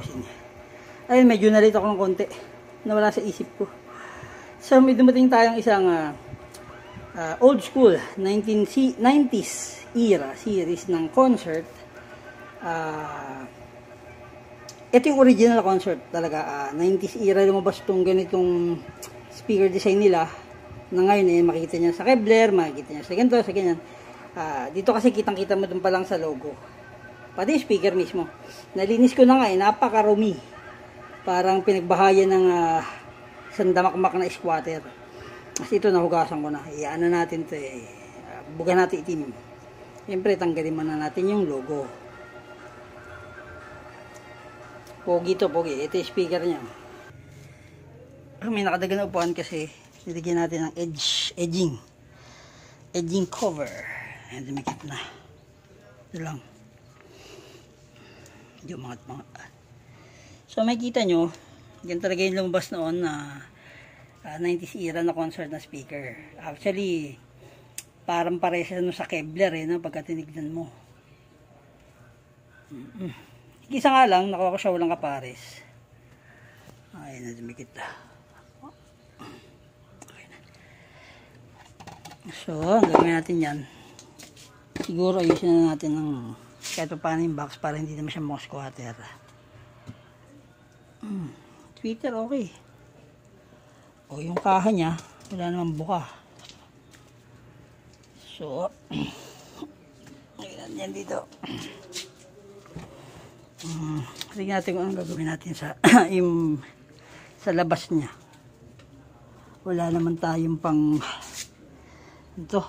bossing. Ayun, medyo nalito ako ng konti. Nawala sa isip ko. So, may dumating tayong isang old school 1990s era series ng concert. Ito yung original concert talaga. 90s era lumabas itong ganitong speaker design nila. Na ngayon makikita niya sa Kevlar, makikita niya sa ganito, sa ganyan. Dito kasi kitang-kita mo dun pa lang sa logo. Pati speaker mismo. Nalinis ko na nga napakarumi. Parang pinagbahayan ng sandamakmak na squatter. Kasi ito nahugasan ko na. Iyaano natin ito buga natin itim. Siyempre tanggalin muna natin yung logo. Pogi to, pogi. Ito yung speaker niya. May nakadagan na upuan kasi nilagyan natin ng edging cover. Ayan, dumikit na. Ito lang. Medyo mangat-mangat. So makikita nyo, yan talaga yung lumabas noon na 90s era na concert na speaker. Actually, parang pares sa Kevlar no, pagka tinignan mo. Isa nga lang, nakuha ko siya walang kapares. Ayun na, dumikit na. So, gagawin natin yan. Siguro ayusin na natin ng kahit pa paano yung box para hindi naman siya mga squatter. Twitter, okay. O, yung kaha niya, wala naman buka. So, ayun yan dito. Tingnan natin kung anong gagawin natin sa sa labas niya. Wala naman tayong pang ito.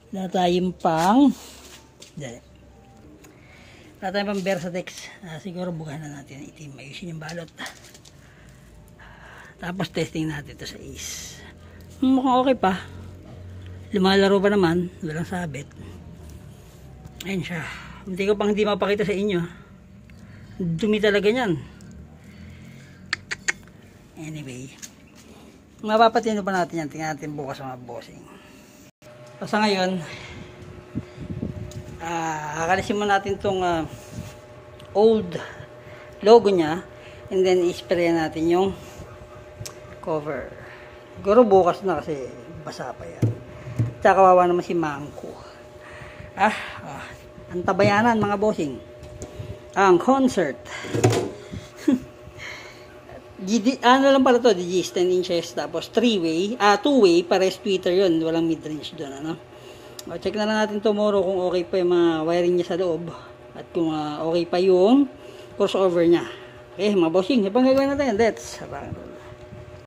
Wala tayong pang wala tayong pang Versatex. Siguro bukahan na natin itim. Ayusin yung balot. Tapos testing natin ito sa Ace. Mukhang okay pa. Lumalaro pa naman. Walang sabit. Ayun siya. Hindi ko pang hindi mapakita sa inyo. Dumi talaga yan. Anyway. Mapapatino pa natin yan. Tingnan natin bukas mga bossing. So sa ngayon, kakalisin mo natin itong old logo niya. And then i-spray natin yung cover. Siguro bukas na kasi basa pa yan. Tsaka kawawa naman si Mangko. Ang tabayanan mga bossing. Ang concert. Ano lang pala to, DGs 10 inches tapos 3-way, 2-way, pares tweeter yun, walang mid-range doon, ano. O, check na lang natin tomorrow kung okay pa yung mga wiring niya sa loob at kung okay pa yung crossover niya. Okay mga bossing, ipang gagawin natin, let's